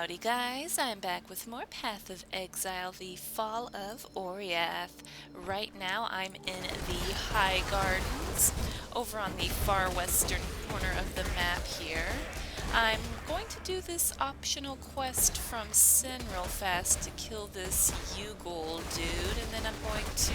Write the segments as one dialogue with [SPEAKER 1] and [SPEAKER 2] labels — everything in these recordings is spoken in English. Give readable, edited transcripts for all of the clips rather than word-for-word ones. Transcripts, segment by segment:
[SPEAKER 1] Howdy guys, I'm back with more Path of Exile, the Fall of Oriath. Right now I'm in the High Gardens, over on the far western corner of the map here. I'm going to do this optional quest from Sin real fast to kill this Ugol dude, and then I'm going to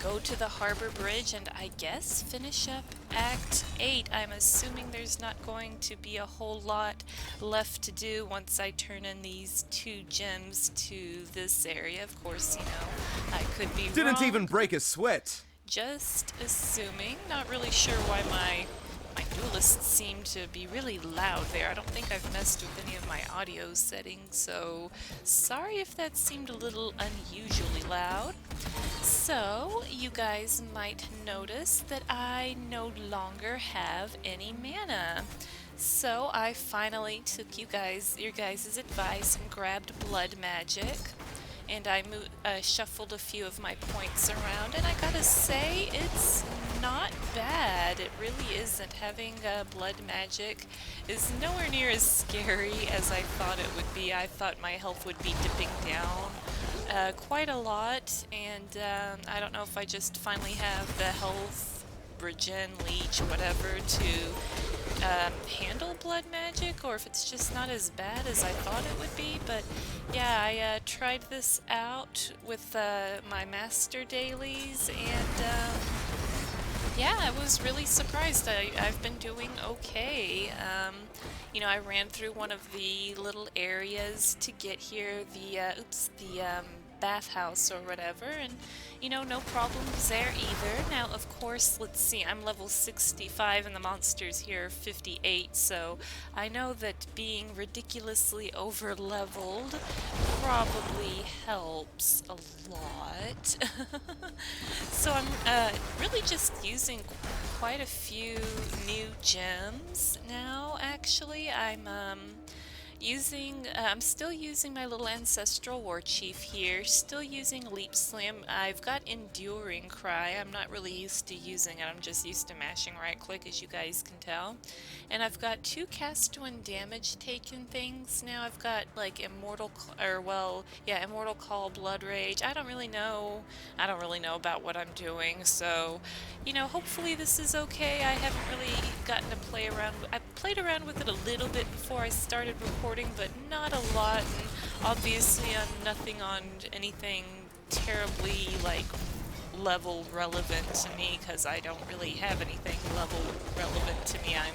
[SPEAKER 1] go to the Harbor Bridge and I guess finish up Act 8. I'm assuming there's not going to be a whole lot left to do once I turn in these 2 gems to this area. Of course, you know, I could be wrong.
[SPEAKER 2] Didn't even break a sweat.
[SPEAKER 1] Just assuming. Not really sure why my duelists seem to be really loud there. I don't think I've messed with any of my audio settings, so sorry if that seemed a little unusually loud. So, you guys might notice that I no longer have any mana. So I finally took your guys' advice and grabbed blood magic. And I shuffled a few of my points around, and I gotta say, it's not bad. It really isn't. Having blood magic is nowhere near as scary as I thought it would be. I thought my health would be dipping down quite a lot, and I don't know if I just finally have the health, regen, leech, whatever, to handle blood magic, or if it's just not as bad as I thought it would be. But yeah, I tried this out with my master dailies, and yeah, I was really surprised. I've been doing okay. You know, I ran through one of the little areas to get here, the bathhouse or whatever, and you know, no problems there either. Now, of course, let's see, I'm level 65 and the monsters here are 58, so I know that being ridiculously over-leveled probably helps a lot. So I'm really just using quite a few new gems now, actually. I'm still using my little ancestral war chief here, still using leap slam. I've got enduring cry. I'm not really used to using it. I'm just used to mashing right click, as you guys can tell. And I've got 2 cast when damage taken things now. I've got like immortal call, blood rage. I don't really know about what I'm doing, so you know, hopefully this is okay. I haven't really gotten to play around. I played around with it a little bit before I started recording, but not a lot, and obviously nothing on anything terribly like level relevant to me, because I don't really have anything level relevant to me. I'm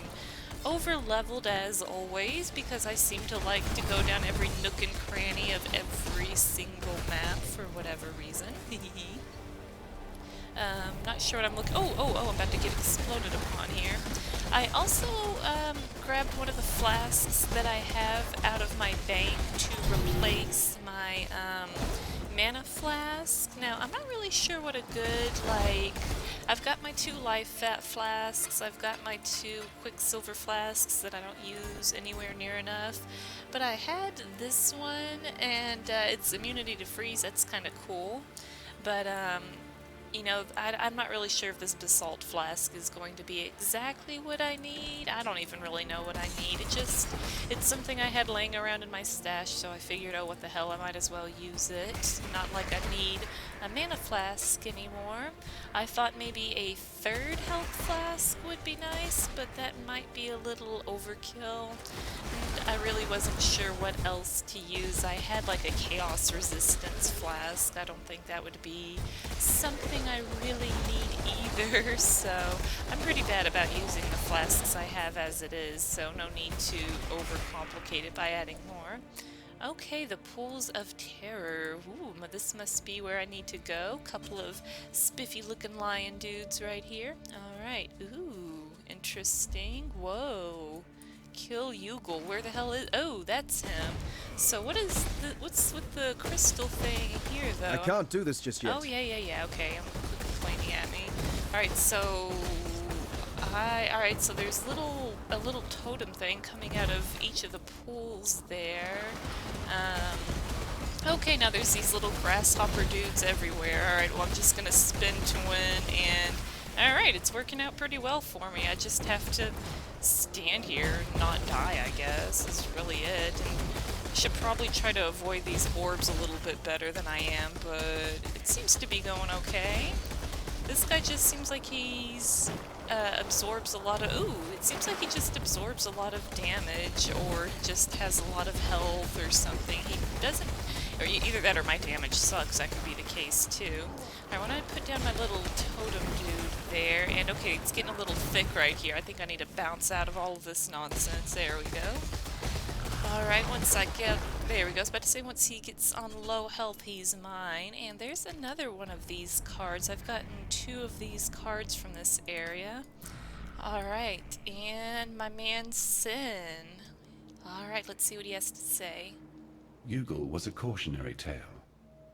[SPEAKER 1] over leveled as always because I seem to like to go down every nook and cranny of every single map for whatever reason. Not sure what I'm looking. Oh! I'm about to get exploded upon here. I also grabbed one of the flasks that I have out of my bank to replace my mana flask. Now, I'm not really sure what a good, I've got my 2 life fat flasks, I've got my 2 quicksilver flasks that I don't use anywhere near enough, but I had this one, and it's immunity to freeze. That's kind of cool, but you know, I'm not really sure if this basalt flask is going to be exactly what I need. I don't even really know what I need. It's something I had laying around in my stash, so I figured, oh, what the hell, I might as well use it. Not like I need a mana flask anymore. I thought maybe a 3rd health flask would be nice, but that might be a little overkill. And I really wasn't sure what else to use. I had like a chaos resistance flask. I don't think that would be something I really need either, so I'm pretty bad about using the flasks I have as it is, so no need to overcomplicate it by adding more. Okay, the Pools of Terror. Ooh, this must be where I need to go. Couple of spiffy looking lion dudes right here. Alright, ooh, interesting. Whoa. Kill Ugol. Where the hell is... Oh, that's him. So what's with the crystal thing here, though?
[SPEAKER 2] I can't do this just yet.
[SPEAKER 1] Oh, yeah, okay. I'm complaining at me. Alright, so... Alright, so there's a little totem thing coming out of each of the pools there. Okay, now there's these little grasshopper dudes everywhere. Alright, well, I'm just gonna spin to win, and... Alright, it's working out pretty well for me. I just have to stand here and not die, I guess, is really it. And Should probably try to avoid these orbs a little bit better than I am, but it seems to be going okay. This guy just seems like he's absorbs a lot of... Ooh, it seems like he just absorbs a lot of damage, or just has a lot of health or something. He doesn't... Or either that or my damage sucks. That could be the case, too. I want to put down my little totem dude there, and okay, it's getting a little thick right here. I think I need to bounce out of all of this nonsense. There we go. Alright, once I get... There we go. I was about to say once he gets on low health, he's mine. And there's another one of these cards. I've gotten 2 of these cards from this area. Alright, and my man Sin. Alright, let's see what he has to say.
[SPEAKER 3] Yugal was a cautionary tale.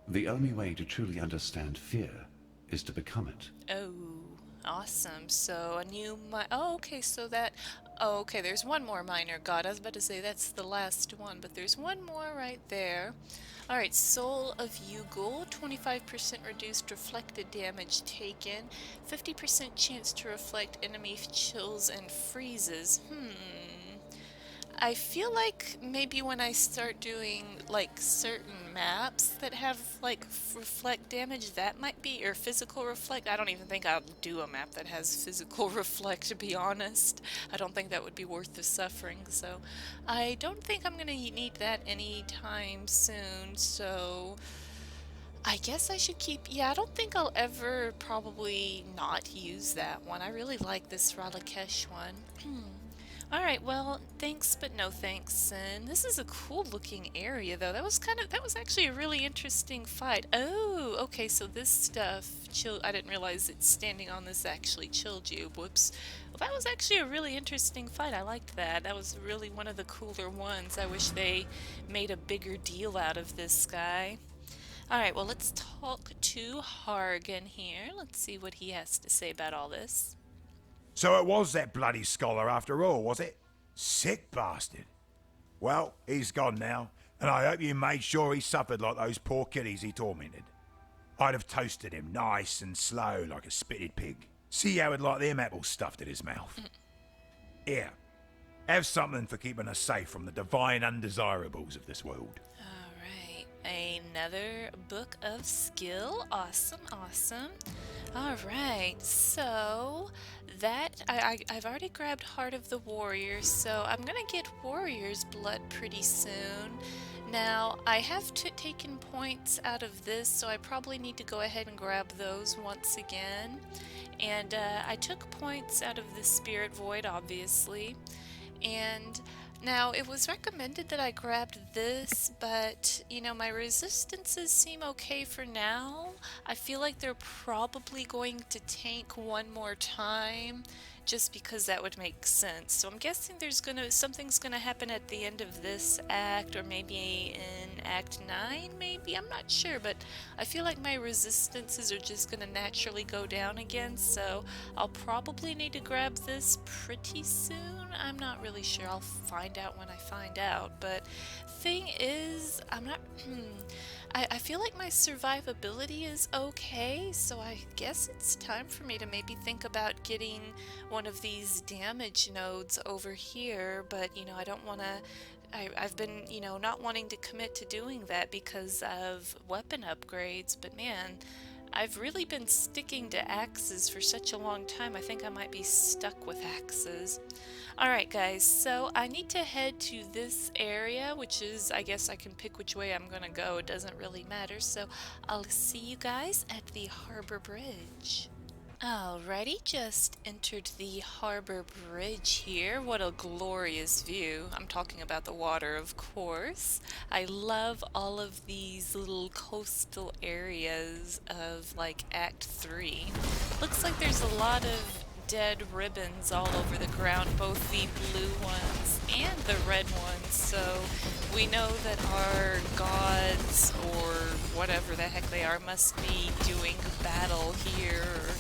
[SPEAKER 3] The only way to truly understand fear is to become it.
[SPEAKER 1] Oh, awesome. So a new... Oh, okay, so that... Oh, okay, there's one more minor god. I was about to say that's the last one, but there's one more right there. Alright, Soul of Yugal, 25% reduced reflected damage taken, 50% chance to reflect enemy chills and freezes. I feel like maybe when I start doing like certain maps that have like reflect damage, that might be, or physical reflect. I don't even think I'll do a map that has physical reflect, to be honest. I don't think that would be worth the suffering, so I don't think I'm gonna need that anytime soon, so I guess I should keep... Yeah, I don't think I'll ever probably not use that one. I really like this Ralakesh one. Alright, well, thanks but no thanks, and this is a cool looking area though. That was actually a really interesting fight. Oh, okay, so this stuff I didn't realize that standing on this actually chilled you. Whoops. Well, that was actually a really interesting fight. I liked that. That was really one of the cooler ones. I wish they made a bigger deal out of this guy. Alright, well, let's talk to Hargan here. Let's see what he has to say about all this.
[SPEAKER 4] So it was that bloody scholar after all, was it? Sick bastard. Well, he's gone now, and I hope you made sure he suffered like those poor kiddies he tormented. I'd have toasted him nice and slow like a spitted pig. See how he'd like them apples stuffed in his mouth. Here, have something for keeping us safe from the divine undesirables of this world.
[SPEAKER 1] Alright, another book of skill. Awesome, awesome. Alright, so that I've already grabbed Heart of the Warrior, so I'm gonna get Warrior's Blood pretty soon. Now, I have taken points out of this, so I probably need to go ahead and grab those once again. And I took points out of the Spirit Void, obviously. And now, it was recommended that I grabbed this, but, you know, my resistances seem okay for now. I feel like they're probably going to tank one more time, just because that would make sense. So I'm guessing something's gonna happen at the end of this act, or maybe in Act 9, maybe? I'm not sure, but I feel like my resistances are just gonna naturally go down again, so I'll probably need to grab this pretty soon. I'm not really sure. I'll find out when I find out, but thing is, I feel like my survivability is okay, so I guess it's time for me to maybe think about getting one of these damage nodes over here, but, you know, I don't want to... I've been, you know, not wanting to commit to doing that because of weapon upgrades, but man, I've really been sticking to axes for such a long time. I think I might be stuck with axes. Alright guys, so I need to head to this area, which is, I guess I can pick which way I'm gonna go. It doesn't really matter, so I'll see you guys at the Harbor Bridge. Alrighty, just entered the Harbor Bridge here. What a glorious view. I'm talking about the water, of course. I love all of these little coastal areas of, like, Act 3. Looks like there's a lot of dead ribbons all over the ground, both the blue ones and the red ones, so we know that our gods, or whatever the heck they are, must be doing battle here, or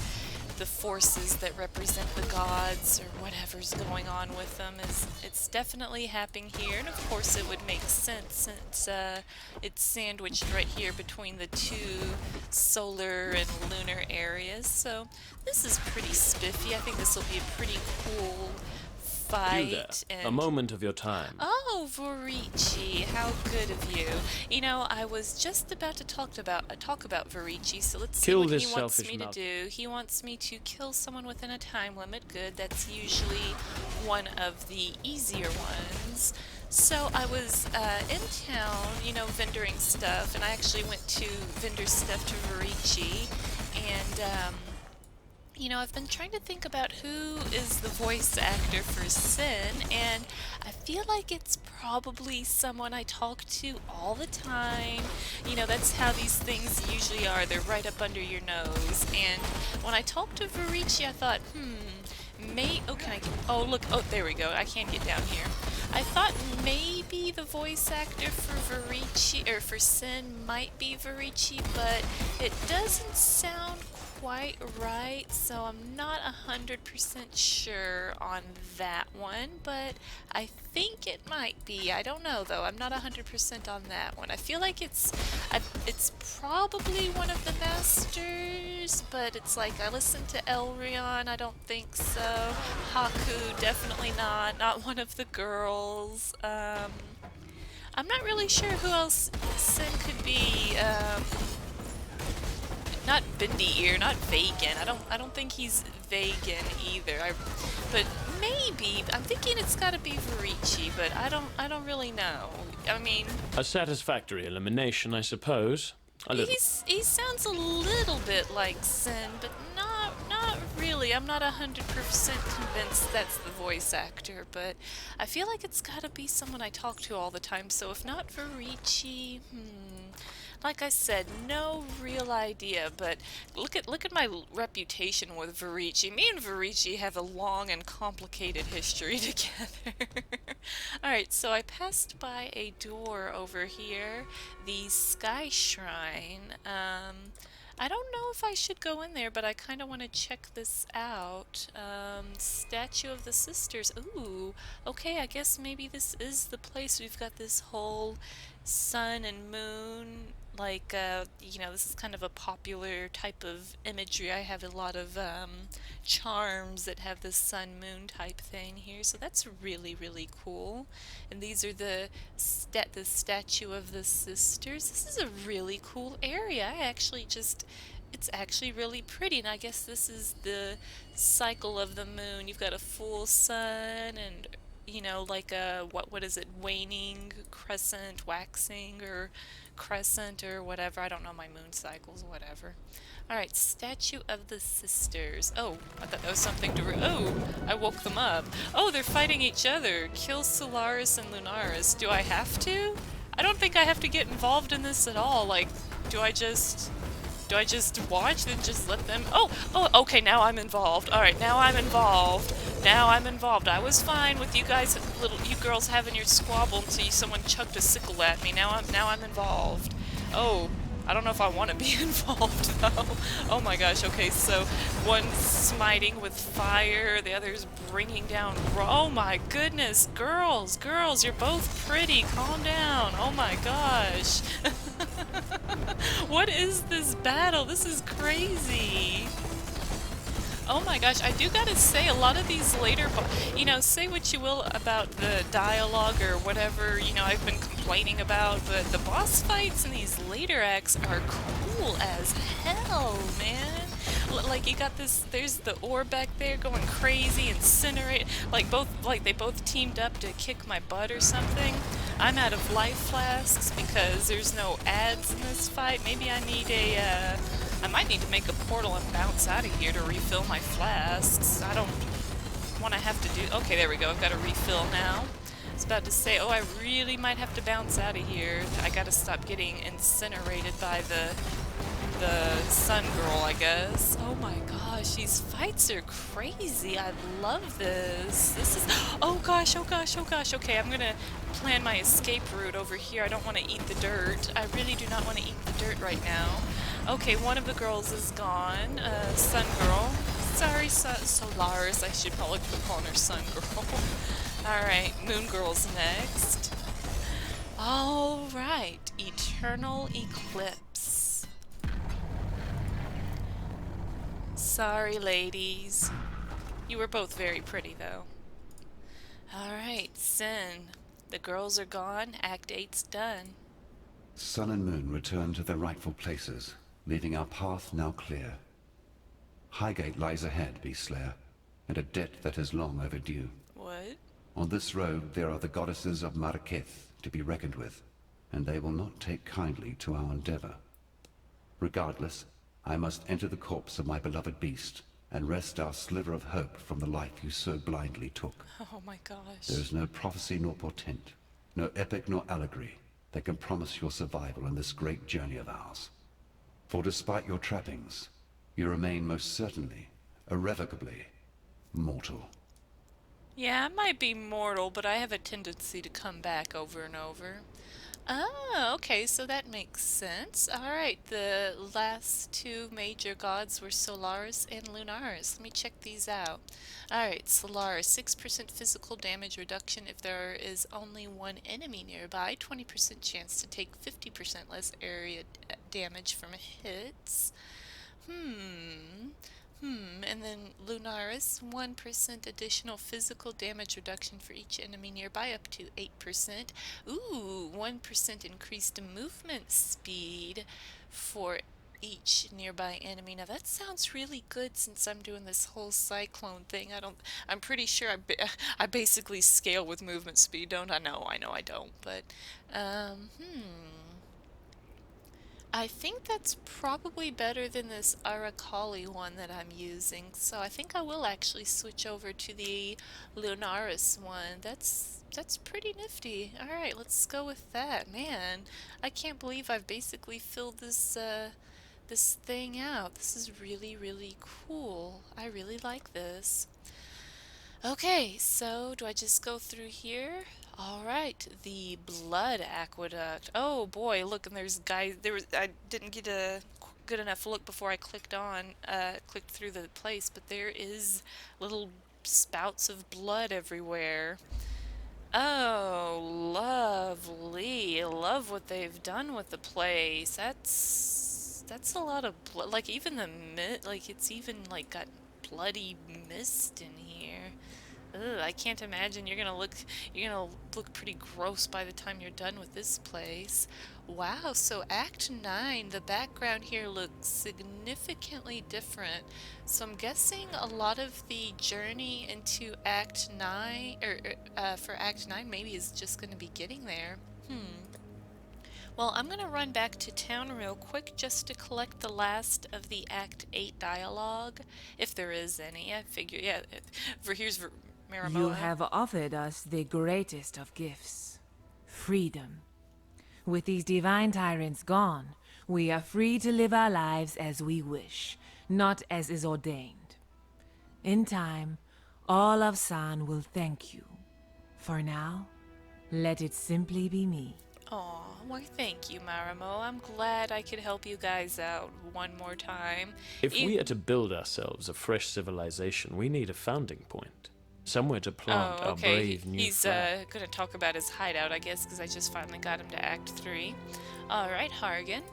[SPEAKER 1] the forces that represent the gods, or whatever's going on with them. It's definitely happening here, and of course it would make sense since it's sandwiched right here between the two solar and lunar areas, so this is pretty spiffy. I think this will be a pretty cool fight.
[SPEAKER 5] You there.
[SPEAKER 1] And
[SPEAKER 5] A moment of your time.
[SPEAKER 1] Oh, Varici, how good of you. You know, I was just about to talk about Varici, so let's see
[SPEAKER 5] Kill
[SPEAKER 1] what
[SPEAKER 5] this
[SPEAKER 1] he wants
[SPEAKER 5] selfish
[SPEAKER 1] me to
[SPEAKER 5] mouth.
[SPEAKER 1] do. He wants me to kill someone within a time limit. Good, that's usually one of the easier ones. So I was in town, you know, vendoring stuff, and I actually went to vendor stuff to Varici, and you know, I've been trying to think about who is the voice actor for Sin, and I feel like it's probably someone I talk to all the time. You know, that's how these things usually are. They're right up under your nose. And when I talked to Varici, I thought, oh, can I get, oh, look, oh, there we go. I can't get down here. I thought maybe the voice actor for Varici, or for Sin, might be Varici, but it doesn't sound quite right, so I'm not 100% sure on that one, but I think it might be. I don't know though. I'm not 100% on that one. I feel like it's probably one of the masters, but it's like I listened to Elrion. I don't think so. Haku, definitely not. Not one of the girls. I'm not really sure who else Sin could be. Not Bendy Ear, not Vegan. I don't think he's vegan either. But maybe I'm thinking it's got to be Varici, but I don't really know. I mean,
[SPEAKER 5] A satisfactory elimination, I suppose. A little.
[SPEAKER 1] he sounds a little bit like Sin, but not really. I'm not 100% convinced that's the voice actor, but I feel like it's got to be someone I talk to all the time. So if not Varici, like I said, no real idea, but look at my reputation with Varici. Me and Varici have a long and complicated history together. Alright, so I passed by a door over here, the Sky Shrine. I don't know if I should go in there, but I kind of want to check this out. Statue of the Sisters. Ooh, okay, I guess maybe this is the place. We've got this whole sun and moon, like, you know, this is kind of a popular type of imagery. I have a lot of charms that have this sun moon type thing here, so that's really, really cool. And these are the statue of the sisters. This is a really cool area. It's actually really pretty, and I guess this is the cycle of the moon. You've got a full sun and, you know, like a, what is it, waning, crescent, waxing, or crescent, or whatever. I don't know my moon cycles, whatever. Alright, Statue of the Sisters. Oh, I thought that was something to oh, I woke them up. Oh, they're fighting each other. Kill Solaris and Lunaris. Do I have to? I don't think I have to get involved in this at all. Like, do I just watch and just let them? Oh, okay, now I'm involved. Alright, now I'm involved. I was fine with you guys, you girls having your squabble until someone chucked a sickle at me. Now I'm involved. Oh, I don't know if I want to be involved though. Oh my gosh, okay, so one's smiting with fire, the other's bringing down oh my goodness, girls, you're both pretty, calm down. Oh my gosh. What is this battle? This is crazy. Oh my gosh, I do gotta say, a lot of these later, you know, say what you will about the dialogue or whatever, you know, I've been complaining about, but the boss fights in these later acts are cool as hell, man. Like, you got this, there's the ore back there going crazy, incinerate, like they both teamed up to kick my butt or something. I'm out of life flasks because there's no ads in this fight. Maybe I need I might need to make a portal and bounce out of here to refill my flasks. I don't want to have to do... Okay, there we go. I've got a refill now. I was about to say, oh, I really might have to bounce out of here. I gotta stop getting incinerated by the sun girl, I guess. Oh my gosh, these fights are crazy. I love this. This is... Oh gosh. Okay, I'm gonna plan my escape route over here. I don't want to eat the dirt. I really do not want to eat the dirt right now. Okay, one of the girls is gone. Sun girl. Sorry, Solaris. I should probably be calling her Sun girl. Alright, Moon girl's next. Alright, Eternal Eclipse. Sorry, ladies. You were both very pretty, though. Alright, Sin. The girls are gone, Act 8's done.
[SPEAKER 3] Sun and moon return to their rightful places, leaving our path now clear. Highgate lies ahead, Beast Slayer, and a debt that is long overdue.
[SPEAKER 1] What?
[SPEAKER 3] On this road there are the goddesses of Marraketh to be reckoned with, and they will not take kindly to our endeavor. Regardless, I must enter the corpse of my beloved beast, and wrest our sliver of hope from the life you so blindly took.
[SPEAKER 1] Oh my gosh.
[SPEAKER 3] There is no prophecy nor portent, no epic nor allegory, that can promise your survival in this great journey of ours. For despite your trappings, you remain most certainly, irrevocably, mortal.
[SPEAKER 1] Yeah, I might be mortal, but I have a tendency to come back over and over. Oh, okay, so that makes sense. Alright, the last two major gods were Solaris and Lunaris. Let me check these out. Alright, Solaris, 6% physical damage reduction if there is only one enemy nearby, 20% chance to take 50% less area damage from hits. And then Lunaris, 1% additional physical damage reduction for each enemy nearby, up to 8%. Ooh, 1% increased movement speed for each nearby enemy. Now that sounds really good since I'm doing this whole cyclone thing. I'm pretty sure I basically scale with movement speed, don't I? No, I know I don't, but, I think that's probably better than this Arakali one that I'm using, so I think I will actually switch over to the Lunaris one. That's pretty nifty. Alright, let's go with that. Man, I can't believe I've basically filled this this thing out. This is really, really cool. I really like this. Okay, so do I just go through here? Alright, the Blood Aqueduct. Oh boy, look, and there's guys, I didn't get a good enough look before I clicked through the place, but there is little spouts of blood everywhere. Oh, lovely. I love what they've done with the place. That's a lot of blood. Like, even it's even, like, got bloody mist in here. Ugh, I can't imagine you're gonna look pretty gross by the time you're done with this place. Wow, so Act 9, the background here looks significantly different. So I'm guessing a lot of the journey into Act 9, for Act 9 maybe is just gonna be getting there. Well, I'm gonna run back to town real quick just to collect the last of the Act 8 dialogue, if there is any. I figure, yeah, here's Maramoa.
[SPEAKER 6] You have offered us the greatest of gifts, freedom. With these divine tyrants gone, we are free to live our lives as we wish, not as is ordained. In time, all of San will thank you. For now, let it simply be me.
[SPEAKER 1] Aw, well, thank you, Maramo. I'm glad I could help you guys out one more time.
[SPEAKER 5] If we are to build ourselves a fresh civilization, we need a founding point. Somewhere to plant our brave new
[SPEAKER 1] He's
[SPEAKER 5] flag.
[SPEAKER 1] gonna talk about his hideout, I guess, because I just finally got him to Act 3. Alright, Hargan.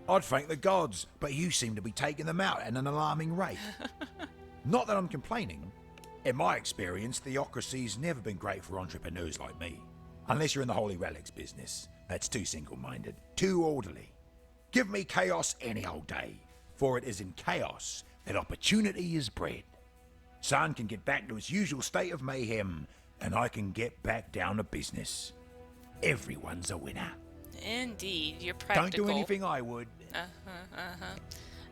[SPEAKER 4] I'd thank the gods, but you seem to be taking them out at an alarming rate. Not that I'm complaining. In my experience, theocracy's never been great for entrepreneurs like me. Unless you're in the Holy Relics business. That's too single-minded, too orderly. Give me chaos any old day, for it is in chaos that opportunity is bred. San can get back to his usual state of mayhem, and I can get back down to business. Everyone's a winner.
[SPEAKER 1] Indeed, you're practical.
[SPEAKER 4] Don't do anything I would.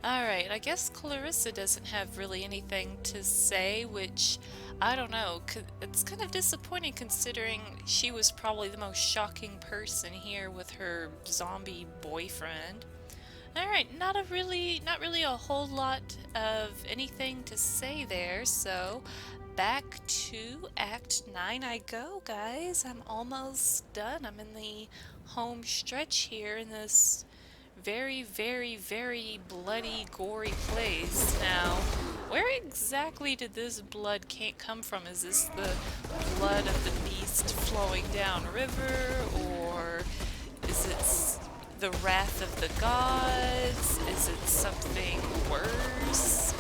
[SPEAKER 1] Alright, I guess Clarissa doesn't have really anything to say, which, I don't know, it's kind of disappointing considering she was probably the most shocking person here with her zombie boyfriend. Alright, not really a whole lot of anything to say there, so back to Act 9 I go, guys. I'm almost done. I'm in the home stretch here in this very, very, very bloody, gory place. Now, where exactly did this blood come from? Is this the blood of the beast flowing down river, or is it the wrath of the gods? Is it something worse?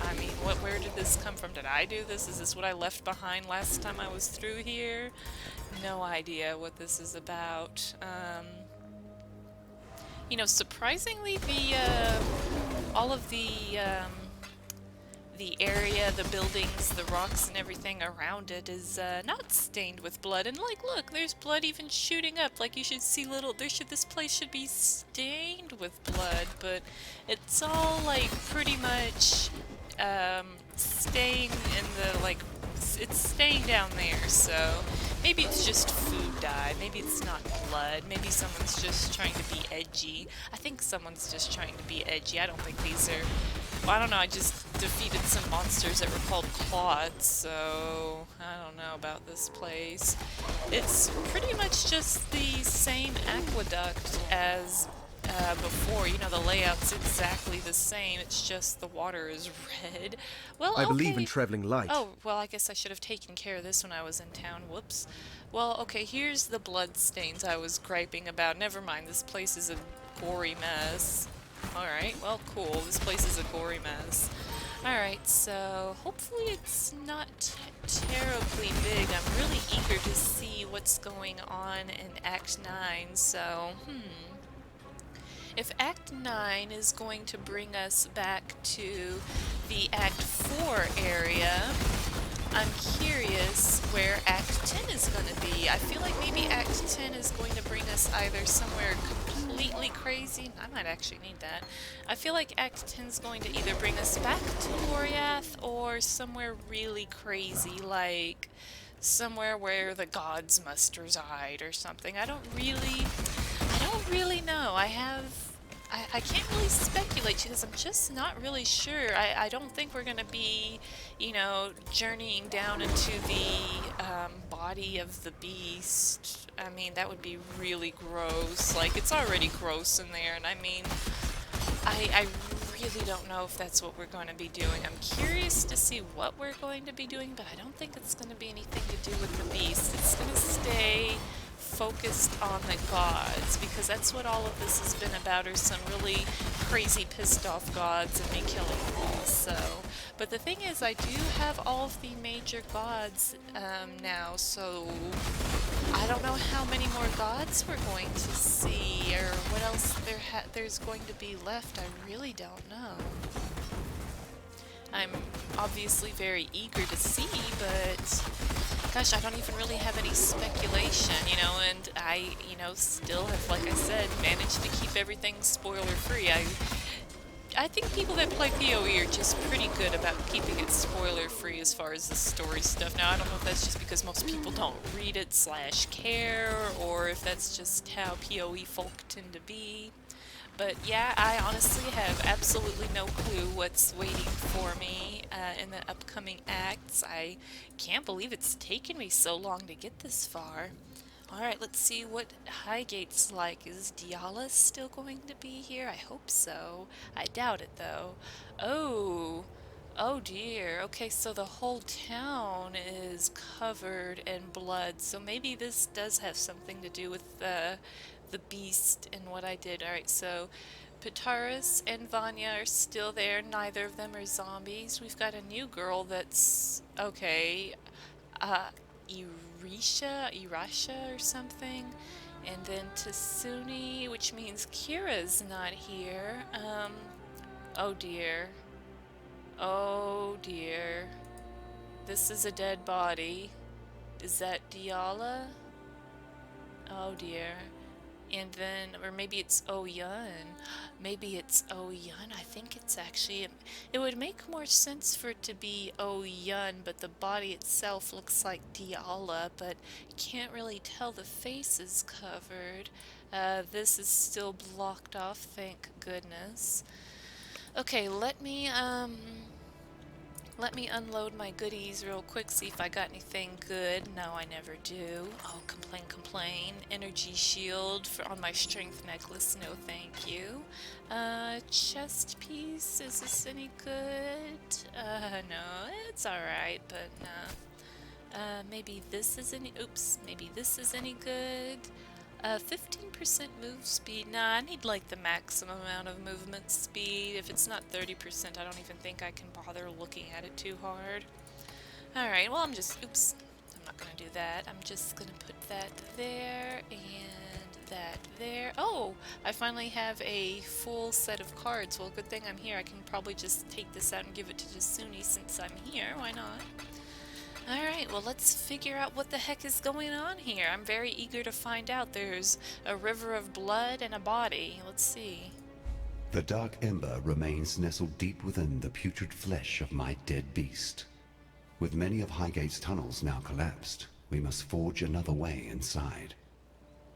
[SPEAKER 1] I mean, Where did this come from? Did I do this? Is this what I left behind last time I was through here? No idea what this is about. You know, surprisingly, all of the area, the buildings, the rocks, and everything around it is not stained with blood. And like, look, there's blood even shooting up. Like, you should see this place should be stained with blood, but it's all like pretty much staying in the like. It's staying down there, so maybe it's just food dye, maybe it's not blood, maybe someone's just trying to be edgy. I think someone's just trying to be edgy. I don't think these are... Well, I don't know, I just defeated some monsters that were called clots, so I don't know about this place. It's pretty much just the same aqueduct as before. You know, the layout's exactly the same, it's just the water is red. Well,
[SPEAKER 2] I
[SPEAKER 1] okay.
[SPEAKER 2] believe in traveling light.
[SPEAKER 1] Oh, well, I guess I should have taken care of this when I was in town. Whoops. Well, okay, here's the blood stains I was griping about. Never mind, this place is a gory mess. Alright, well, cool. This place is a gory mess. Alright, so hopefully it's not terribly big. I'm really eager to see what's going on in Act 9, so, If Act 9 is going to bring us back to the Act 4 area, I'm curious where Act 10 is going to be. I feel like maybe Act 10 is going to bring us either somewhere completely crazy. I might actually need that. I feel like Act 10 is going to either bring us back to Oriath or somewhere really crazy, like somewhere where the gods must reside or something. I don't really know. I can't really speculate because I'm just not really sure. I don't think we're going to be, you know, journeying down into the body of the beast. I mean, that would be really gross. Like, it's already gross in there, and I mean, I really don't know if that's what we're going to be doing. I'm curious to see what we're going to be doing, but I don't think it's going to be anything to do with the beast. It's going to stay focused on the gods, because that's what all of this has been about, are some really crazy pissed off gods and me killing them all. So, but the thing is, I do have all of the major gods now, so I don't know how many more gods we're going to see, or what else there's going to be left. I really don't know. I'm obviously very eager to see, but gosh, I don't even really have any speculation, you know, and I, you know, still have, like I said, managed to keep everything spoiler-free. I think people that play PoE are just pretty good about keeping it spoiler-free as far as the story stuff. Now, I don't know if that's just because most people don't read it / care, or if that's just how PoE folk tend to be. But yeah, I honestly have absolutely no clue what's waiting for me in the upcoming acts. I can't believe it's taken me so long to get this far. Alright, let's see what Highgate's like. Is Dialla still going to be here? I hope so. I doubt it, though. Oh dear. Okay, so the whole town is covered in blood, so maybe this does have something to do with the beast and what I did. Alright, so Pitaris and Vanya are still there. Neither of them are zombies. We've got a new girl that's... okay. Irasha or something. And then Tasuni, which means Kira's not here. Oh dear. Oh dear. This is a dead body. Is that Dialla? Oh dear. And then, or maybe it's Oyun. Maybe it's Oyun. I think it's actually... It would make more sense for it to be Oyun, but the body itself looks like Dialla, but you can't really tell. The face is covered. This is still blocked off, thank goodness. Okay, let me unload my goodies real quick, see if I got anything good. No, I never do. Oh, complain. Energy shield on my strength necklace. No, thank you. Chest piece. Is this any good? No, it's alright, but no. Maybe this is any... Oops. Maybe this is any good. 15% move speed. Nah, I need like the maximum amount of movement speed. If it's not 30%, I don't even think I can bother looking at it too hard. Alright, well, oops. I'm not gonna do that. I'm just gonna put that there and that there. Oh, I finally have a full set of cards. Well, good thing I'm here. I can probably just take this out and give it to Tasuni since I'm here. Why not? Alright, well, let's figure out what the heck is going on here. I'm very eager to find out. There's a river of blood and a body. Let's see.
[SPEAKER 3] The dark ember remains nestled deep within the putrid flesh of my dead beast. With many of Highgate's tunnels now collapsed, we must forge another way inside.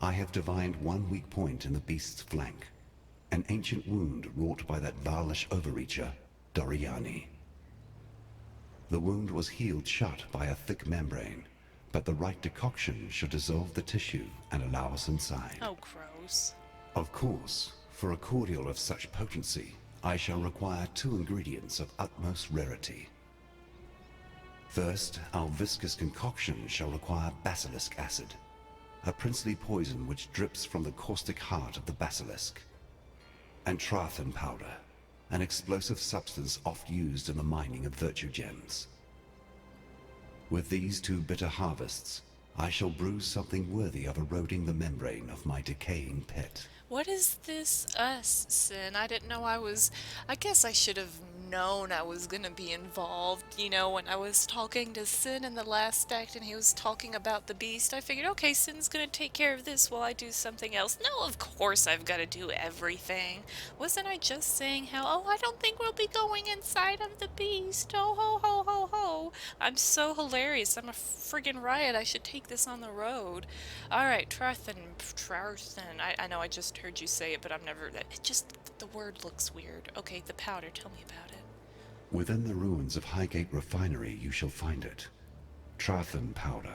[SPEAKER 3] I have divined one weak point in the beast's flank, an ancient wound wrought by that Varlish overreacher, Doriani. The wound was healed shut by a thick membrane, but the right decoction should dissolve the tissue and allow us inside.
[SPEAKER 1] Oh, gross.
[SPEAKER 3] Of course, for a cordial of such potency, I shall require 2 ingredients of utmost rarity. First, our viscous concoction shall require basilisk acid, a princely poison which drips from the caustic heart of the basilisk, and Trathan powder, an explosive substance oft used in the mining of virtue gems. With these 2 bitter harvests, I shall brew something worthy of eroding the membrane of my decaying pet.
[SPEAKER 1] What is this us, Sin? I didn't know I guess I should have known I was gonna be involved. You know, when I was talking to Sin in the last act and he was talking about the beast, I figured, okay, Sin's gonna take care of this while I do something else. No, of course I've gotta do everything. Wasn't I just saying how, oh, I don't think we'll be going inside of the beast. Oh, ho, ho, ho, ho. I'm so hilarious. I'm a friggin' riot. I should take this on the road. Alright, Trathan. I know I just heard you say it, but I've never, the word looks weird. Okay, the powder, tell me about it.
[SPEAKER 3] Within the ruins of Highgate Refinery you shall find it. Trathan powder.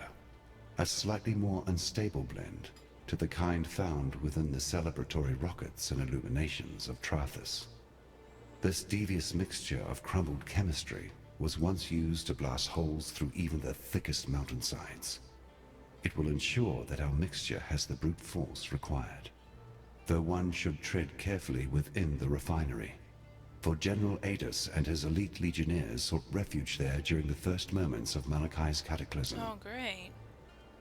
[SPEAKER 3] A slightly more unstable blend to the kind found within the celebratory rockets and illuminations of Trathus. This devious mixture of crumbled chemistry was once used to blast holes through even the thickest mountainsides. It will ensure that our mixture has the brute force required, though one should tread carefully within the refinery. For General Adus and his elite legionnaires sought refuge there during the first moments of Malachai's cataclysm.
[SPEAKER 1] Oh, great.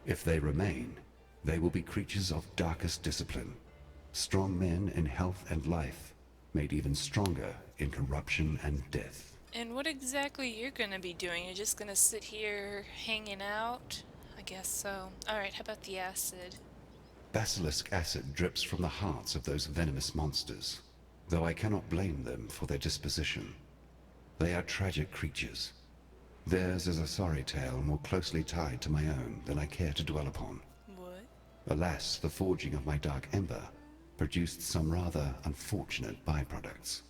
[SPEAKER 3] If they remain, they will be creatures of darkest discipline, strong men in health and life, made even stronger in corruption and death.
[SPEAKER 1] And what exactly you're gonna be doing? You're just gonna sit here hanging out? I guess so. Alright, how about the acid?
[SPEAKER 3] Basilisk acid drips from the hearts of those venomous monsters, though I cannot blame them for their disposition. They are tragic creatures. Theirs is a sorry tale more closely tied to my own than I care to dwell upon.
[SPEAKER 1] What?
[SPEAKER 3] Alas, the forging of my dark ember produced some rather unfortunate byproducts.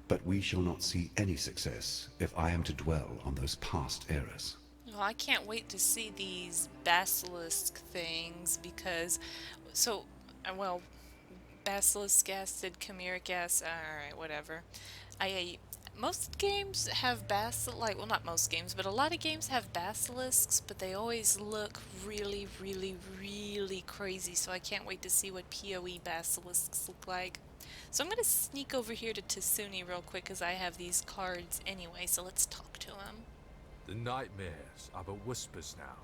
[SPEAKER 3] But we shall not see any success if I am to dwell on those past eras.
[SPEAKER 1] Well, I can't wait to see these basilisk things because, well, basilisk acid, chimeric acid, alright, whatever. Most games have well, not most games, but a lot of games have basilisks, but they always look really, really, really crazy, so I can't wait to see what PoE basilisks look like. So I'm going to sneak over here to Tasuni real quick because I have these cards anyway, so let's talk to him.
[SPEAKER 7] The nightmares are but whispers now,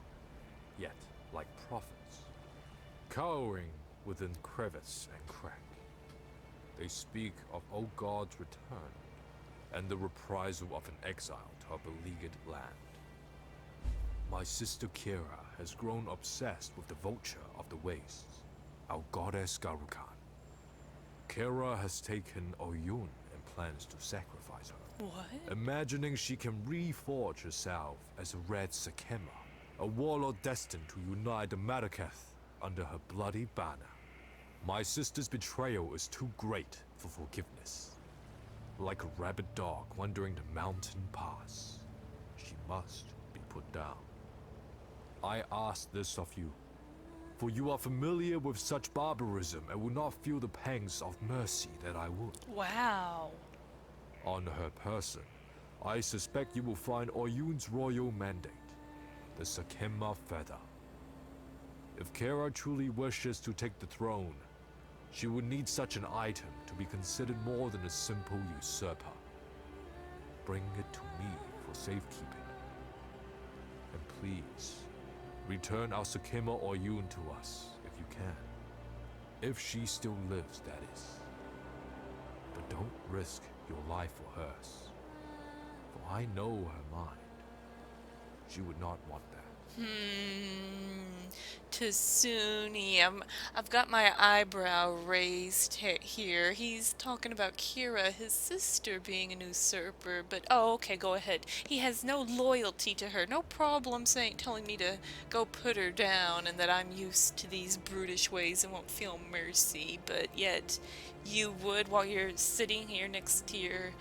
[SPEAKER 7] yet like prophets, cowering within crevice and crack. They speak of old God's return, and the reprisal of an exile to a beleaguered land. My sister Kira has grown obsessed with the vulture of the wastes, our goddess Garukan. Kira has taken Oyun and plans to sacrifice her.
[SPEAKER 1] What?
[SPEAKER 7] Imagining she can reforge herself as a Red Sakema, a warlord destined to unite the Maraketh under her bloody banner. My sister's betrayal is too great for forgiveness. Like a rabid dog wandering the mountain pass, she must be put down. I ask this of you, for you are familiar with such barbarism and will not feel the pangs of mercy that I would.
[SPEAKER 1] Wow.
[SPEAKER 7] On her person, I suspect you will find Oyun's royal mandate, the Sakema feather. If Kara truly wishes to take the throne, she would need such an item to be considered more than a simple usurper. Bring it to me for safekeeping. And please, return our Sakima Oyun to us, if you can. If she still lives, that is. But don't risk your life for hers. For I know her mind. She would not want that.
[SPEAKER 1] Tasuni, I've got my eyebrow raised here. He's talking about Kira, his sister, being an usurper, but oh, okay, go ahead. He has no loyalty to her. No problem telling me to go put her down and that I'm used to these brutish ways and won't feel mercy, but yet you would while you're sitting here next to your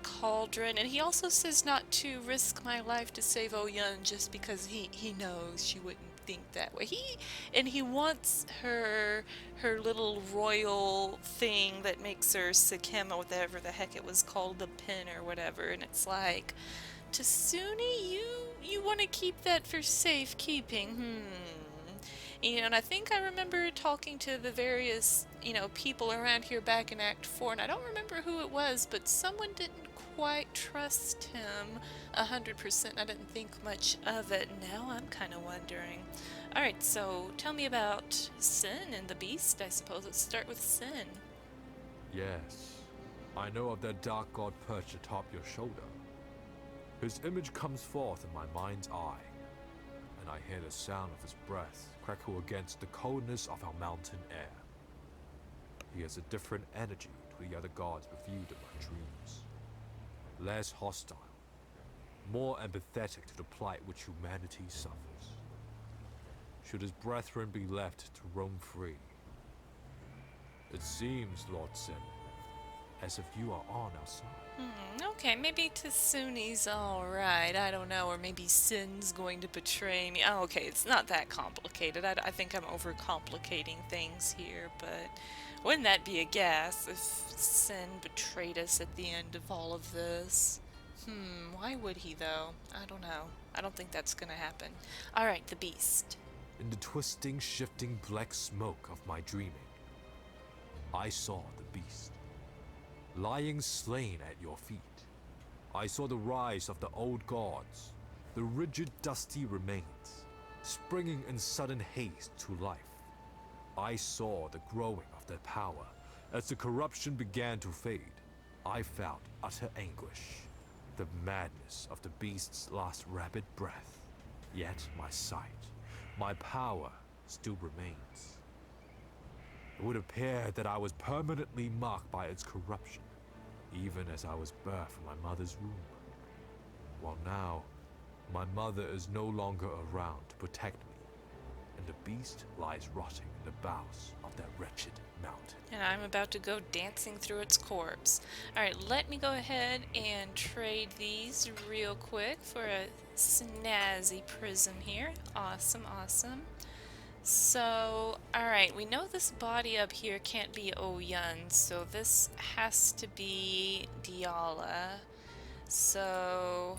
[SPEAKER 1] cauldron. And he also says not to risk my life to save Oyun just because he knows she wouldn't think that way. He wants her little royal thing that makes her Sakima, whatever the heck it was called, the pin or whatever, and it's like, Tasuni, you want to keep that for safekeeping? You know, and I think I remember talking to the various, people around here back in Act 4, and I don't remember who it was, but someone didn't quite trust him 100%. I didn't think much of it. Now I'm kind of wondering. Alright, so tell me about Sin and the Beast, I suppose. Let's start with Sin.
[SPEAKER 7] Yes, I know of that dark god perched atop your shoulder. His image comes forth in my mind's eye, and I hear the sound of his breath crackle against the coldness of our mountain air. He has a different energy to the other gods reviewed in my dreams. Less hostile, more empathetic to the plight which humanity suffers. Should his brethren be left to roam free? It seems, Lord Sin, as if you are on our side.
[SPEAKER 1] Okay, maybe Tasuni's alright, I don't know, or maybe Sin's going to betray me. Oh, okay, it's not that complicated. I think I'm overcomplicating things here, but wouldn't that be a gas if Sin betrayed us at the end of all of this? Why would he though? I don't know. I don't think that's gonna happen. Alright, the Beast.
[SPEAKER 7] In the twisting, shifting black smoke of my dreaming, I saw the beast, lying slain at your feet. I saw the rise of the old gods, the rigid, dusty remains, springing in sudden haste to life. I saw the growing of their power. As the corruption began to fade, I felt utter anguish, the madness of the beast's last rapid breath. Yet my sight, my power still remains. It would appear that I was permanently marked by its corruption, even as I was birthed from my mother's womb. While now, my mother is no longer around to protect me, and the beast lies rotting in the bowels of that wretched mountain.
[SPEAKER 1] And I'm about to go dancing through its corpse. Alright, let me go ahead and trade these real quick for a snazzy prism here. Awesome, awesome. So, alright, we know this body up here can't be Oyun, so this has to be Dialla. So,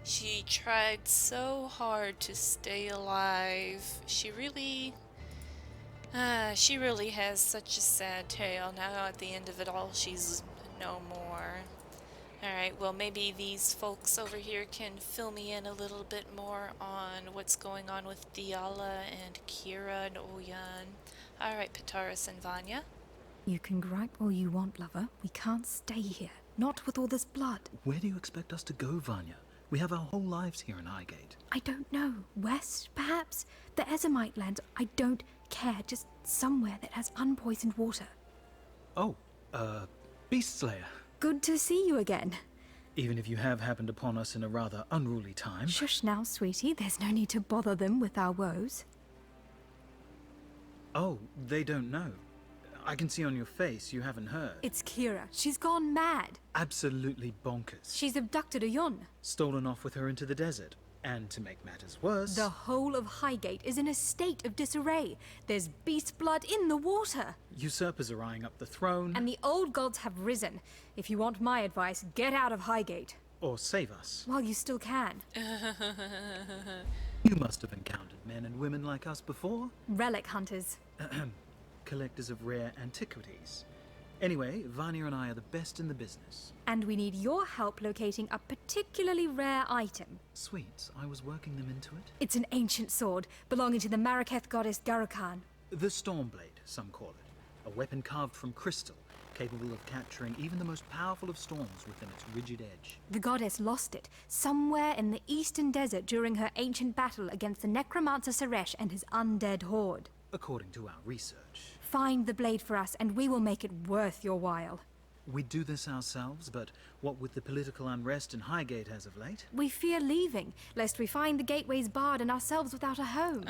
[SPEAKER 1] she tried so hard to stay alive. She really has such a sad tale. Now at the end of it all, she's no more. Alright, well maybe these folks over here can fill me in a little bit more on what's going on with Dialla and Kira and Oyun. Alright, Pataris and Vanya.
[SPEAKER 8] You can gripe all you want, lover. We can't stay here. Not with all this blood.
[SPEAKER 9] Where do you expect us to go, Vanya? We have our whole lives here in Highgate.
[SPEAKER 8] I don't know. West, perhaps? The Ezomite lands. I don't care. Just somewhere that has unpoisoned water.
[SPEAKER 9] Oh, Beast Slayer.
[SPEAKER 8] Good to see you again.
[SPEAKER 9] Even if you have happened upon us in a rather unruly time.
[SPEAKER 8] Shush now, sweetie. There's no need to bother them with our woes.
[SPEAKER 9] Oh, they don't know. I can see on your face you haven't heard.
[SPEAKER 8] It's Kira. She's gone mad.
[SPEAKER 9] Absolutely bonkers.
[SPEAKER 8] She's abducted Oyun.
[SPEAKER 9] Stolen off with her into the desert. And to make matters worse...
[SPEAKER 8] The whole of Highgate is in a state of disarray. There's beast blood in the water.
[SPEAKER 9] Usurpers are eyeing up the throne.
[SPEAKER 8] And the old gods have risen. If you want my advice, get out of Highgate.
[SPEAKER 9] Or save us.
[SPEAKER 8] While you still can.
[SPEAKER 9] You must have encountered Men and women like us before?
[SPEAKER 8] Relic hunters.
[SPEAKER 9] Collectors of rare antiquities. Anyway, Vanya and I are the best in the business.
[SPEAKER 8] And we need your help locating a particularly rare item.
[SPEAKER 9] Sweets, I was working them into it.
[SPEAKER 8] It's an ancient sword belonging to the Maraketh goddess Garukan.
[SPEAKER 9] The Stormblade, some call it. A weapon carved from crystal, capable of capturing even the most powerful of storms within its rigid edge.
[SPEAKER 8] The goddess lost it somewhere in the eastern desert during her ancient battle against the necromancer Suresh and his undead horde.
[SPEAKER 9] According to our research.
[SPEAKER 8] Find the blade for us and we will make it worth your while.
[SPEAKER 9] We'd do this ourselves, but what with the political unrest in Highgate as of late?
[SPEAKER 8] We fear leaving, lest we find the gateways barred and ourselves without a home.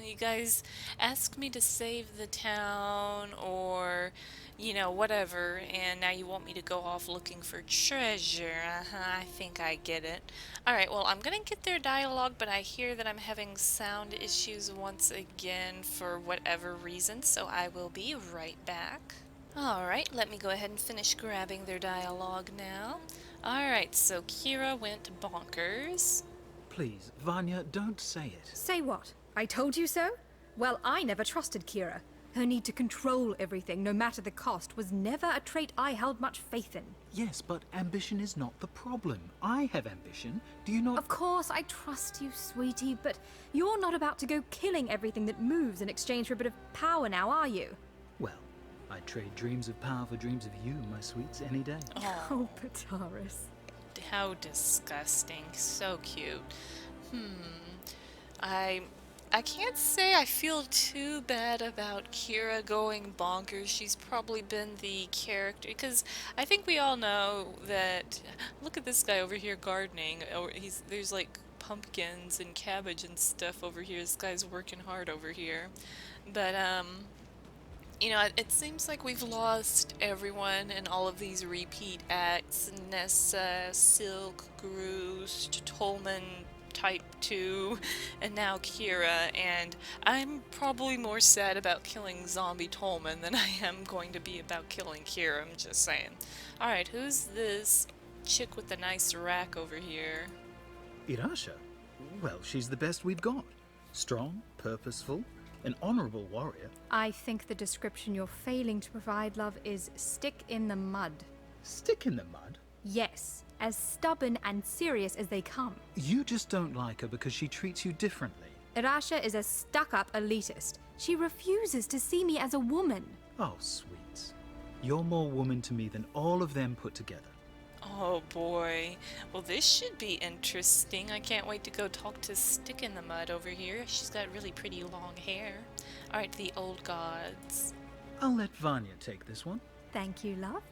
[SPEAKER 1] You guys asked me to save the town or, you know, whatever, and now you want me to go off looking for treasure. I think I get it. Alright, well, I'm gonna get their dialogue, but I hear that I'm having sound issues once again for whatever reason, so I will be right back. Alright, let me go ahead and finish grabbing their dialogue now. Alright, so Kira went bonkers.
[SPEAKER 9] Please, Vanya, don't say it.
[SPEAKER 8] Say what? I told you so? Well, I never trusted Kira. Her need to control everything, no matter the cost, was never a trait I held much faith in.
[SPEAKER 9] Yes, but ambition is not the problem. I have ambition. Do you not—
[SPEAKER 8] Of course, I trust you, sweetie, but you're not about to go killing everything that moves in exchange for a bit of power now, are you?
[SPEAKER 9] Well, I'd trade dreams of power for dreams of you, my sweets, any day.
[SPEAKER 8] Oh, Pataris.
[SPEAKER 1] How disgusting. So cute. I can't say I feel too bad about Kira going bonkers. She's probably been the character, because I think we all know that, look at this guy over here gardening. There's like pumpkins and cabbage and stuff over here. This guy's working hard over here. But, you know, it seems like we've lost everyone in all of these repeat acts. Nessa, Silk, Groost, Tolman, Type 2, and now Kira, and I'm probably more sad about killing zombie Tolman than I am going to be about killing Kira, I'm just saying. Alright, who's this chick with the nice rack over here?
[SPEAKER 9] Irasha? Well, she's the best we've got. Strong, purposeful, an honorable warrior.
[SPEAKER 8] I think the description you're failing to provide, love, is stick in the mud.
[SPEAKER 9] Stick in the mud?
[SPEAKER 8] Yes, as stubborn and serious as they come.
[SPEAKER 9] You just don't like her because she treats you differently.
[SPEAKER 8] Irasha is a stuck-up elitist. She refuses to see me as a woman.
[SPEAKER 9] Oh, sweets. You're more woman to me than all of them put together.
[SPEAKER 1] Oh boy. Well, this should be interesting. I can't wait to go talk to Stick in the Mud over here. She's got really pretty long hair. Alright, the old gods.
[SPEAKER 9] I'll let Vanya take this one.
[SPEAKER 8] Thank you, love.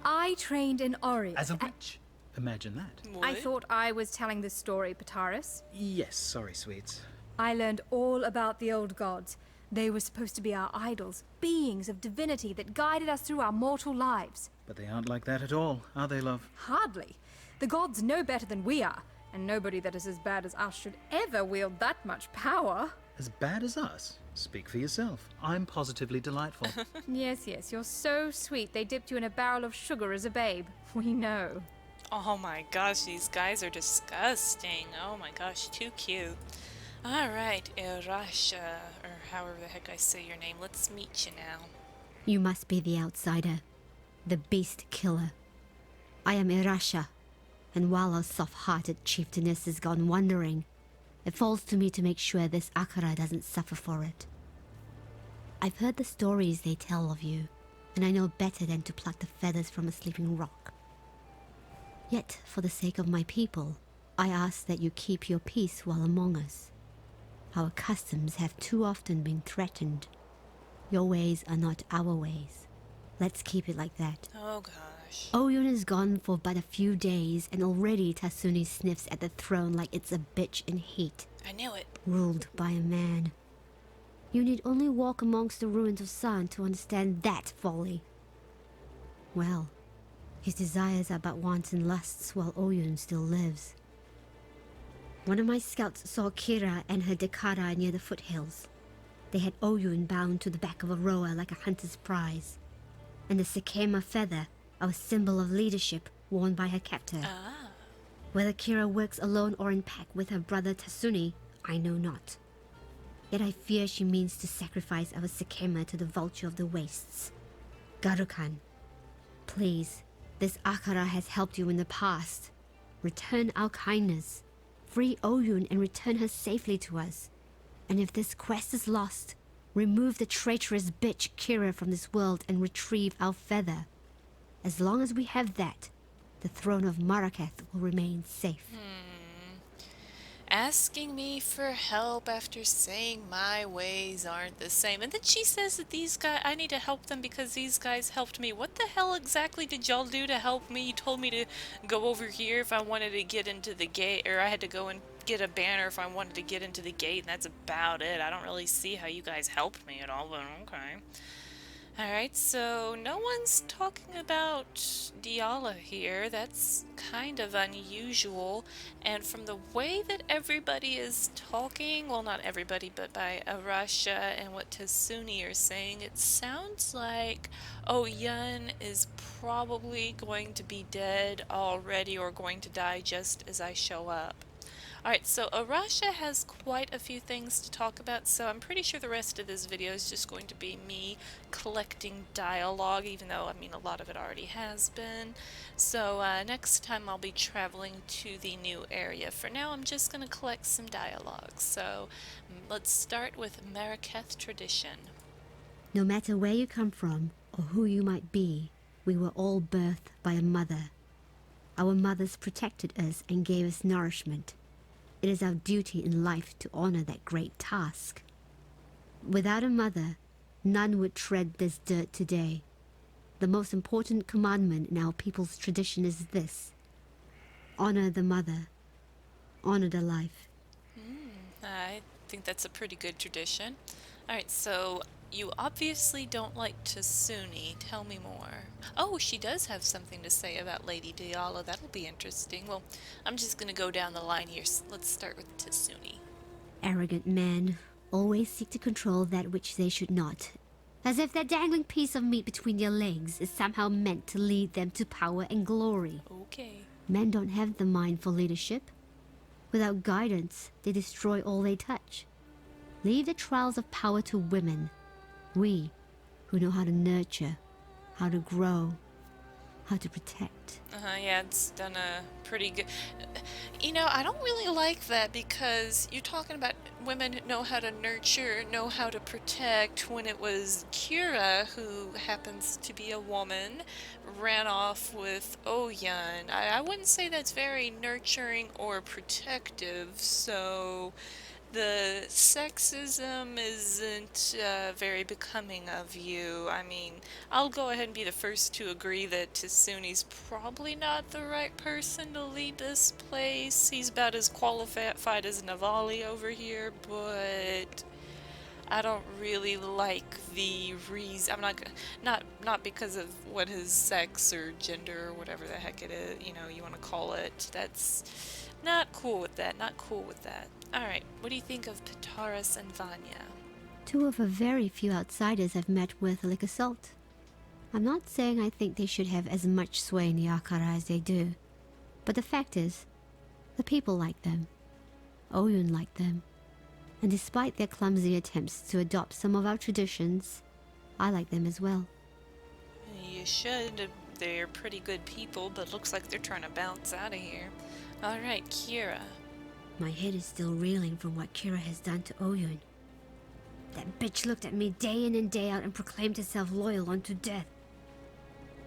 [SPEAKER 8] I trained in Oriath.
[SPEAKER 9] As a witch. Imagine that.
[SPEAKER 1] What?
[SPEAKER 8] I thought I was telling this story, Pataris.
[SPEAKER 9] Yes, sorry, sweets.
[SPEAKER 8] I learned all about the old gods. They were supposed to be our idols, beings of divinity that guided us through our mortal lives.
[SPEAKER 9] But they aren't like that at all, are they, love?
[SPEAKER 8] Hardly. The gods know better than we are, and nobody that is as bad as us should ever wield that much power.
[SPEAKER 9] As bad as us? Speak for yourself. I'm positively delightful.
[SPEAKER 8] Yes, you're so sweet they dipped you in a barrel of sugar as a babe. We know.
[SPEAKER 1] Oh my gosh, these guys are disgusting. Oh my gosh, too cute. Alright, Irasha, or however the heck I say your name, let's meet you now.
[SPEAKER 10] You must be the outsider, the beast killer. I am Irasha, and while our soft-hearted chieftainess is gone wandering, it falls to me to make sure this Akara doesn't suffer for it. I've heard the stories they tell of you, and I know better than to pluck the feathers from a sleeping rock. Yet, for the sake of my people, I ask that you keep your peace while among us. Our customs have too often been threatened. Your ways are not our ways. Let's keep it like that.
[SPEAKER 1] Oh gosh.
[SPEAKER 10] Oyun is gone for but a few days, and already Tasuni sniffs at the throne like it's a bitch in heat.
[SPEAKER 1] I knew it.
[SPEAKER 10] Ruled by a man. You need only walk amongst the ruins of San to understand that folly. Well, his desires are but wants and lusts while Oyun still lives. One of my scouts saw Kira and her Dekara near the foothills. They had Oyun bound to the back of a rower like a hunter's prize, and the Sekema feather, our symbol of leadership, worn by her captor. Whether Kira works alone or in pack with her brother Tasuni, I know not. Yet I fear she means to sacrifice our Sekema to the vulture of the wastes. Garukan, please, this Akara has helped you in the past. Return our kindness. Free Oyun and return her safely to us. And if this quest is lost, remove the traitorous bitch Kira from this world and retrieve our feather. As long as we have that, the throne of Marraketh will remain safe.
[SPEAKER 1] Asking me for help after saying my ways aren't the same. And then she says that these guys, I need to help them because these guys helped me. What the hell exactly did y'all do to help me? You told me to go over here if I wanted to get into the gate, or I had to go and get a banner if I wanted to get into the gate, and that's about it. I don't really see how you guys helped me at all, but okay. Alright, so no one's talking about Dialla here. That's kind of unusual. And from the way that everybody is talking, well, not everybody, but by Arasha and what Tasuni are saying, it sounds like Oyun is probably going to be dead already or going to die just as I show up. Alright, so Arasha has quite a few things to talk about, so I'm pretty sure the rest of this video is just going to be me collecting dialogue, even though, I mean, a lot of it already has been. So next time I'll be traveling to the new area. For now, I'm just going to collect some dialogue. So let's start with Marraketh tradition.
[SPEAKER 10] No matter where you come from or who you might be, we were all birthed by a mother. Our mothers protected us and gave us nourishment. It is our duty in life to honor that great task. Without a mother, none would tread this dirt today. The most important commandment in our people's tradition is this: honor the mother, honor the life.
[SPEAKER 1] I think that's a pretty good tradition. Alright, so you obviously don't like Tasuni. Tell me more. Oh, she does have something to say about Lady Dialla. That'll be interesting. Well, I'm just gonna go down the line here. Let's start with Tasuni.
[SPEAKER 10] Arrogant men always seek to control that which they should not, as if that dangling piece of meat between their legs is somehow meant to lead them to power and glory.
[SPEAKER 1] Okay.
[SPEAKER 10] Men don't have the mind for leadership. Without guidance, they destroy all they touch. Leave the trials of power to women. We, who know how to nurture, how to grow, how to protect.
[SPEAKER 1] Yeah, it's done a pretty good... You know, I don't really like that because you're talking about women who know how to nurture, know how to protect, when it was Kira, who happens to be a woman, ran off with Oyun. I wouldn't say that's very nurturing or protective, so... The sexism isn't very becoming of you. I mean, I'll go ahead and be the first to agree that Tasuni's probably not the right person to lead this place. He's about as qualified as Navali over here, but I don't really like the reason. I'm not because of what his sex or gender or whatever the heck it is, you know, you want to call it. That's not cool with that. Not cool with that. Alright, what do you think of Pitaris and Vanya?
[SPEAKER 10] Two of the very few outsiders I've met with like assault. I'm not saying I think they should have as much sway in the Akara as they do, but the fact is, the people like them. Oyun liked them. And despite their clumsy attempts to adopt some of our traditions, I like them as well.
[SPEAKER 1] You should. They're pretty good people, but looks like they're trying to bounce out of here. Alright, Kira.
[SPEAKER 10] My head is still reeling from what Kira has done to Oyun. That bitch looked at me day in and day out and proclaimed herself loyal unto death.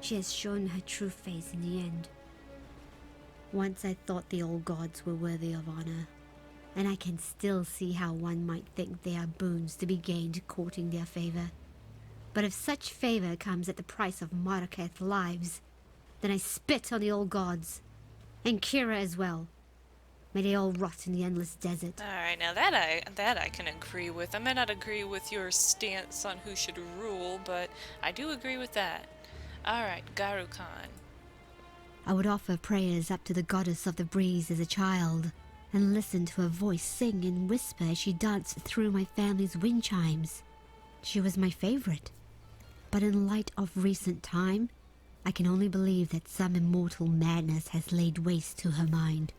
[SPEAKER 10] She has shown her true face in the end. Once I thought the old gods were worthy of honor, and I can still see how one might think they are boons to be gained courting their favor. But if such favor comes at the price of Marraketh lives, then I spit on the old gods, and Kira as well. May they all rot in the endless desert.
[SPEAKER 1] Alright, now that I can agree with. I may not agree with your stance on who should rule, but I do agree with that. Alright, Garukan.
[SPEAKER 10] I would offer prayers up to the goddess of the breeze as a child, and listen to her voice sing and whisper as she danced through my family's wind chimes. She was my favorite. But in light of recent time, I can only believe that some immortal madness has laid waste to her mind.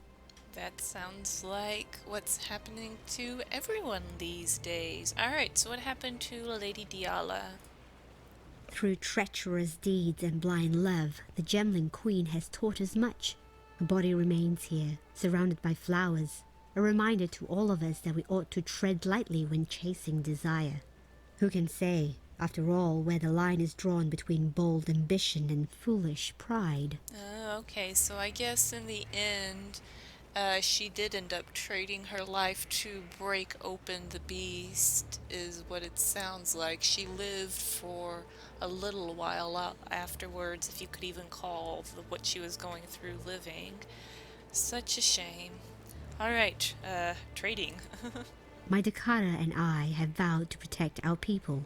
[SPEAKER 1] That sounds like what's happening to everyone these days. Alright, so what happened to Lady Dialla?
[SPEAKER 10] Through treacherous deeds and blind love, the Gemling Queen has taught us much. Her body remains here, surrounded by flowers, a reminder to all of us that we ought to tread lightly when chasing desire. Who can say, after all, where the line is drawn between bold ambition and foolish pride?
[SPEAKER 1] Okay, so I guess in the end, she did end up trading her life to break open the beast, is what it sounds like. She lived for a little while afterwards, if you could even call what she was going through living. Such a shame. Alright, trading.
[SPEAKER 10] My Dakara and I have vowed to protect our people,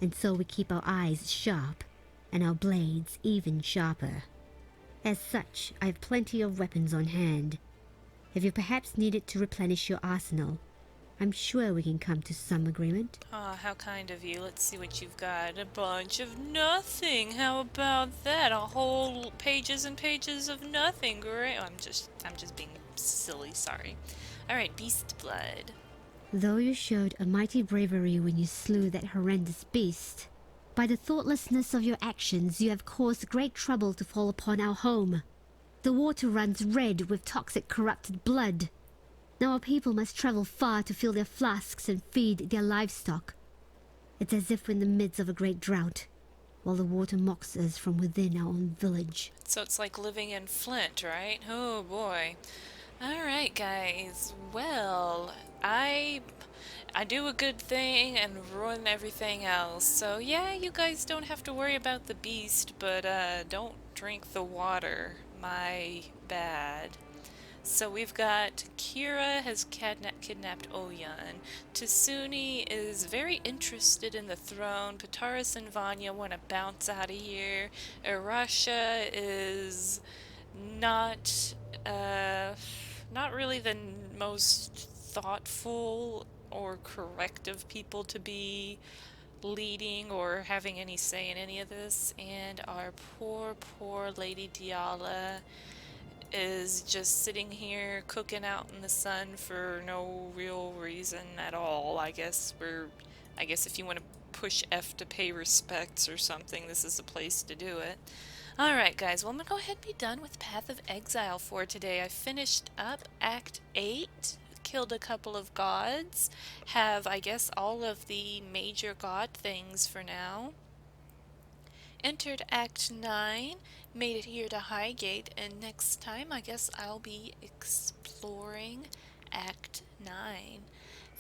[SPEAKER 10] and so we keep our eyes sharp, and our blades even sharper. As such, I have plenty of weapons on hand. If you perhaps needed to replenish your arsenal, I'm sure we can come to some agreement.
[SPEAKER 1] Aw, how kind of you. Let's see what you've got. A bunch of nothing. How about that? A whole pages and pages of nothing. Great. Oh, I'm just being silly, sorry. Alright, beast blood.
[SPEAKER 10] Though you showed a mighty bravery when you slew that horrendous beast, by the thoughtlessness of your actions you have caused great trouble to fall upon our home. The water runs red with toxic corrupted blood. Now our people must travel far to fill their flasks and feed their livestock. It's as if we're in the midst of a great drought, while the water mocks us from within our own village.
[SPEAKER 1] So it's like living in Flint, right? Oh boy. Alright guys, well, I do a good thing and ruin everything else. So yeah, you guys don't have to worry about the beast, but don't drink the water. My bad. So we've got Kira has kidnapped Oyun. Tasuni is very interested in the throne. Pataris and Vanya want to bounce out of here. Irasha is not really the most thoughtful or corrective people to be leading or having any say in any of this. And our poor Lady Dialla is just sitting here cooking out in the sun for no real reason at all. I guess if you want to push F to pay respects or something, this is the place to do it. Alright guys, well I'm gonna go ahead and be done with Path of Exile for today. I finished up Act 8, killed a couple of gods, have I guess all of the major god things for now. Entered Act 9, made it here to Highgate, and next time I guess I'll be exploring Act 9.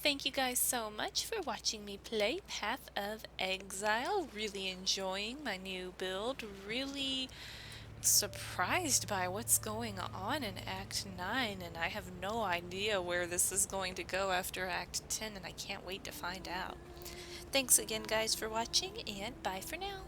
[SPEAKER 1] Thank you guys so much for watching me play Path of Exile. Really enjoying my new build. Really surprised by what's going on in Act 9, and I have no idea where this is going to go after Act 10, and I can't wait to find out. Thanks again guys for watching, and bye for now.